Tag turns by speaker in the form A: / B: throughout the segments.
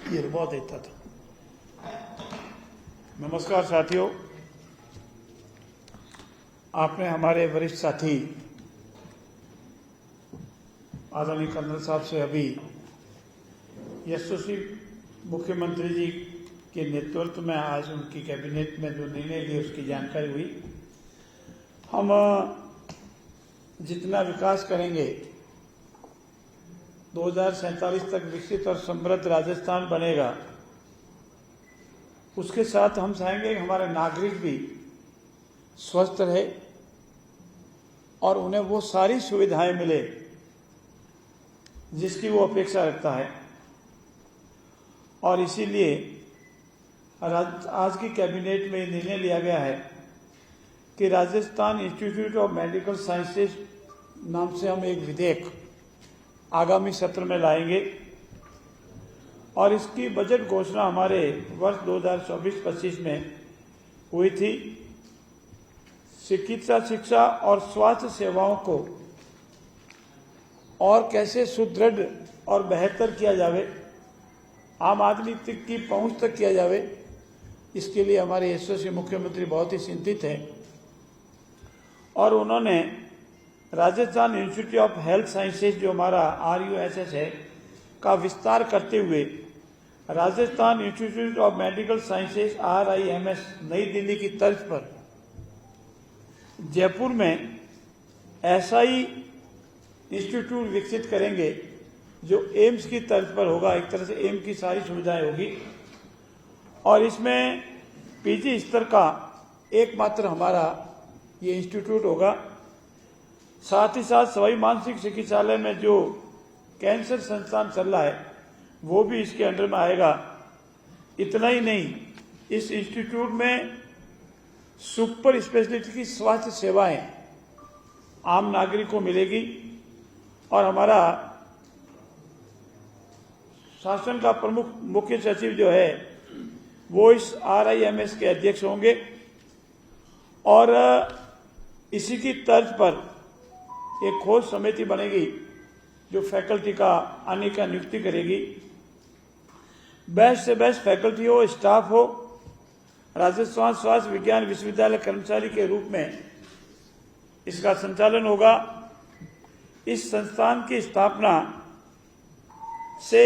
A: ये बहुत देता था। नमस्कार साथियों, आपने हमारे वरिष्ठ साथी आदरणीय कर्नल साहब से अभी यशस्वी मुख्यमंत्री जी के नेतृत्व में आज उनकी कैबिनेट में जो निर्णय लिए उसकी जानकारी हुई। हम जितना विकास करेंगे 2047 तक विकसित और समृद्ध राजस्थान बनेगा, उसके साथ हम चाहेंगे कि हमारे नागरिक भी स्वस्थ रहे और उन्हें वो सारी सुविधाएं मिले जिसकी वो अपेक्षा रखता है। और इसीलिए आज की कैबिनेट में निर्णय लिया गया है कि Rajasthan institute of medical sciences नाम से हम एक विधेयक आगामी सत्र में लाएंगे और इसकी बजट घोषणा हमारे वर्ष 2024-25 में हुई थी। चिकित्सा शिक्षा और स्वास्थ्य सेवाओं को और कैसे सुदृढ़ और बेहतर किया जावे, आम आदमी तक की पहुंच तक किया जावे, इसके लिए हमारे यशस्वी मुख्यमंत्री बहुत ही चिंतित हैं और उन्होंने Rajasthan institute of health sciences जो हमारा RUSS है का विस्तार करते हुए Rajasthan institute of medical sciences RIMS नई दिल्ली की तर्ज पर जयपुर में ऐसा ही इंस्टीट्यूट विकसित करेंगे जो एम्स की तर्ज पर होगा। एक तरह से एम्स की सारी सुविधाएं होगी और इसमें PG स्तर का एकमात्र हमारा ये इंस्टीट्यूट होगा। साथ ही साथ सवाई मानसिंह चिकित्सालय में जो कैंसर संस्थान चल रहा है वो भी इसके अंडर में आएगा। इतना ही नहीं, इस इंस्टीट्यूट में सुपर स्पेशलिटी की स्वास्थ्य सेवाएं आम नागरिक को मिलेगी और हमारा शासन का प्रमुख मुख्य सचिव जो है वो इस RIMS के अध्यक्ष होंगे और इसी की तर्ज पर एक खोज समिति बनेगी जो फैकल्टी का आने का नियुक्ति करेगी। बेस्ट से बेस्ट फैकल्टी हो, स्टाफ हो। राजस्थान स्वास्थ्य विज्ञान विश्वविद्यालय कर्मचारी के रूप में इसका संचालन होगा। इस संस्थान की स्थापना से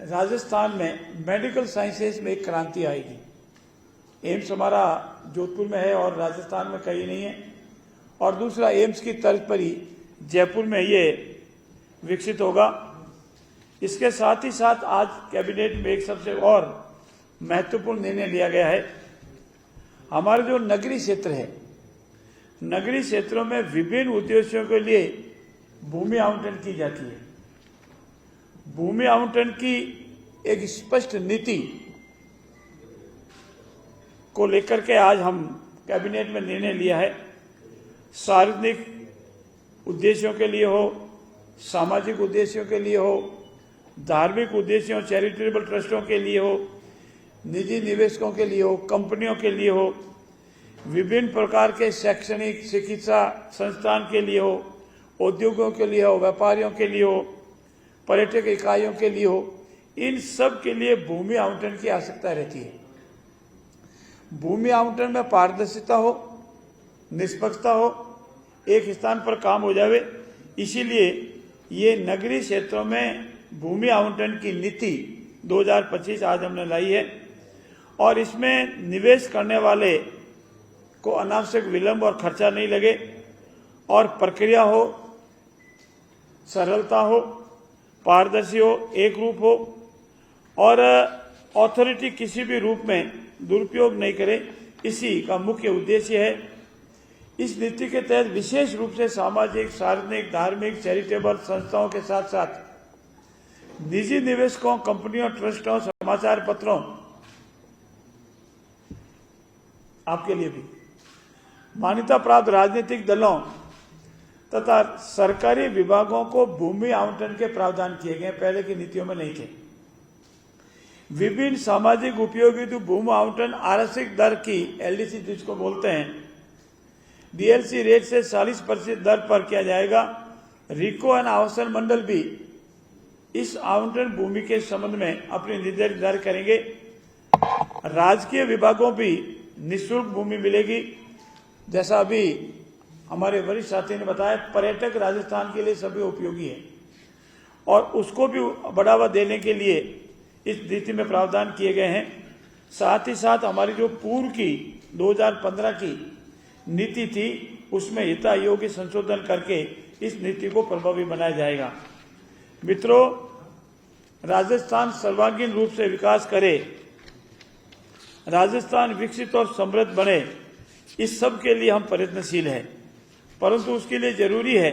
A: राजस्थान में मेडिकल साइंसेज में एक क्रांति आएगी। एम्स हमारा जोधपुर में है और राजस्थान में कहीं नहीं है, और दूसरा एम्स की तर्ज पर ही जयपुर में ये विकसित होगा। इसके साथ ही साथ आज कैबिनेट में एक सबसे और महत्वपूर्ण निर्णय लिया गया है। हमारे जो नगरीय क्षेत्र है, नगरीय क्षेत्रों में विभिन्न उद्देश्यों के लिए भूमि आवंटन की जाती है। भूमि आवंटन की एक स्पष्ट नीति को लेकर के आज हम कैबिनेट में निर्णय लिया है। सार्वजनिक उद्देश्यों के लिए हो, सामाजिक उद्देश्यों के लिए हो, धार्मिक उद्देश्यों चैरिटेबल ट्रस्टों के लिए हो, निजी निवेशकों के लिए हो, कंपनियों के लिए हो, विभिन्न प्रकार के शैक्षणिक चिकित्सा संस्थान के लिए हो, उद्योगों के लिए हो, व्यापारियों के लिए हो, पर्यटक इकाइयों के लिए हो, इन सब के लिए भूमि आवंटन की आवश्यकता रहती है। भूमि आवंटन में पारदर्शिता हो, निष्पक्षता हो, एक स्थान पर काम हो जावे। इसीलिए ये नगरीय क्षेत्रों में भूमि आवंटन की नीति 2025 आज हमने लाई है और इसमें निवेश करने वाले को अनावश्यक विलंब और खर्चा नहीं लगे और प्रक्रिया हो, सरलता हो, पारदर्शी हो, एक रूप हो और अथॉरिटी किसी भी रूप में दुरुपयोग नहीं करे, इसी का मुख्य उद्देश्य है। इस नीति के तहत विशेष रूप से सामाजिक, सार्वजनिक, धार्मिक, चैरिटेबल संस्थाओं के साथ साथ निजी निवेशकों, कंपनियों, ट्रस्टों, समाचार पत्रों, आपके लिए भी मान्यता प्राप्त राजनीतिक दलों तथा सरकारी विभागों को भूमि आवंटन के प्रावधान किए गए, पहले की नीतियों में नहीं थे। विभिन्न सामाजिक उपयोगी भूमि आवंटन आरक्षित दर की LDC जिसको बोलते हैं DLC रेट से 40% दर पर किया जाएगा। रिको एंड आवासन मंडल भी इस आवंटन भूमि के संबंध में अपने निर्देश जारी करेंगे। राजकीय विभागों भी निःशुल्क भूमि मिलेगी। जैसा अभी हमारे वरिष्ठ साथी ने बताया, पर्यटक राजस्थान के लिए सभी उपयोगी है और उसको भी बढ़ावा देने के लिए इस नीति में प्रावधान किए गए हैं। साथ ही साथ हमारी जो पूर्व की 2015 की नीति थी उसमें हित आयोग संशोधन करके इस नीति को प्रभावी बनाया जाएगा। मित्रों, राजस्थान सर्वांगीण रूप से विकास करे, राजस्थान विकसित और समृद्ध बने, इस सब के लिए हम प्रयत्नशील हैं। परंतु उसके लिए जरूरी है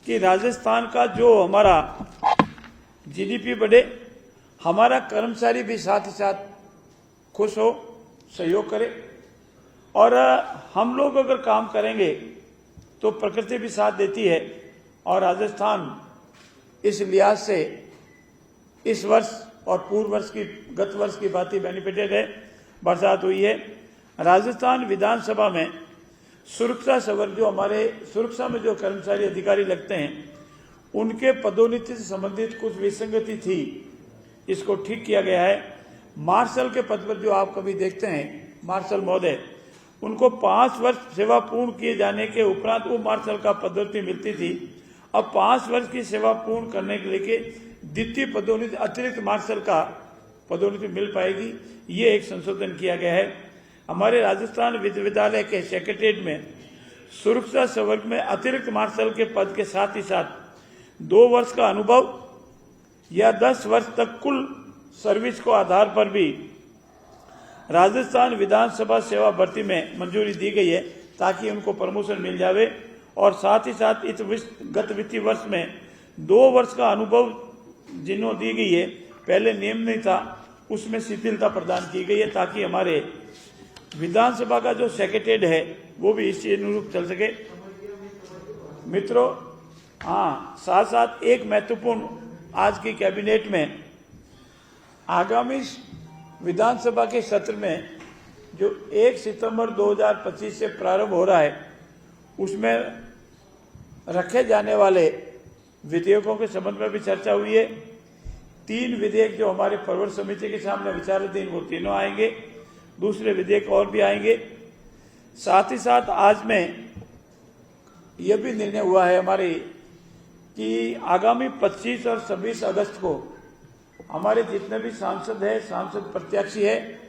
A: कि राजस्थान का जो हमारा जीडीपी बढ़े, हमारा कर्मचारी भी साथ ही साथ खुश हो, सहयोग करे और हम लोग अगर काम करेंगे तो प्रकृति भी साथ देती है। और राजस्थान इस लिहाज से इस वर्ष और पूर्व वर्ष की गत वर्ष की बात ही बेनिफिटेड है, बरसात हुई है। राजस्थान विधानसभा में सुरक्षा सवर्ग, जो हमारे सुरक्षा में जो कर्मचारी अधिकारी लगते हैं, उनके पदोन्नति से संबंधित कुछ विसंगति थी, इसको ठीक किया गया है। मार्शल के पद पर जो आप कभी देखते हैं मार्शल महोदय, उनको 5 वर्ष सेवा पूर्ण किए जाने के उपरांत वो मार्शल का पदोन्नति मिलती थी। अब 5 वर्ष की सेवा पूर्ण करने के लिए द्वितीय पदोन्नति अतिरिक्त मार्शल का पदोन्नति मिल पाएगी। ये एक संशोधन किया गया है। हमारे राजस्थान विश्वविद्यालय के सेक्रेटरीट में सुरक्षा सवर्ग में अतिरिक्त मार्शल के पद के साथ ही साथ 2 वर्ष का अनुभव या 10 वर्ष तक कुल सर्विस को आधार पर भी राजस्थान विधानसभा सेवा भर्ती में मंजूरी दी गई है, ताकि उनको प्रमोशन मिल जावे। और साथ ही साथ इस गत वित्तीय वर्ष में 2 वर्ष का अनुभव जिन्हों दी गई है, पहले नियम नहीं था, उसमें शिथिलता प्रदान की गई है, ताकि हमारे विधानसभा का जो सेक्रेटरीट है वो भी इसी अनुरूप चल सके। मित्रों, हाँ, साथ साथ एक महत्वपूर्ण आज की कैबिनेट में आगामी विधानसभा के सत्र में जो 1 सितंबर 2025 से प्रारंभ हो रहा है, उसमें रखे जाने वाले विधेयकों के संबंध में भी चर्चा हुई है। 3 विधेयक जो हमारे प्रवर समिति के सामने विचाराधीन, वो तीनों आएंगे, दूसरे विधेयक और भी आएंगे। साथ ही साथ आज में यह भी निर्णय हुआ है हमारे कि आगामी 25 और 26 अगस्त को हमारे जितने भी सांसद है, सांसद प्रत्याशी है,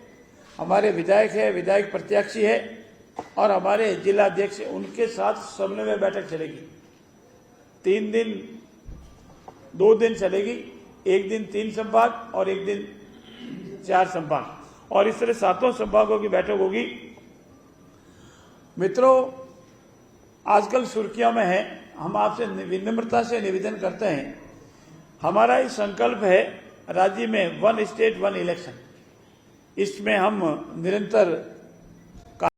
A: हमारे विधायक है, विधायक प्रत्याशी है और हमारे जिला अध्यक्ष, उनके साथ समन्वय बैठक चलेगी। 3 दिन 2 दिन चलेगी, एक दिन 3 संभाग और एक दिन 4 संभाग, और इस तरह 7 संभागों की बैठक होगी। मित्रों, आजकल सुर्खियों में है, हम आपसे विनम्रता से निवेदन करते हैं, हमारा ये संकल्प है राज्य में 1 स्टेट 1 इलेक्शन। इसमें हम निरंतर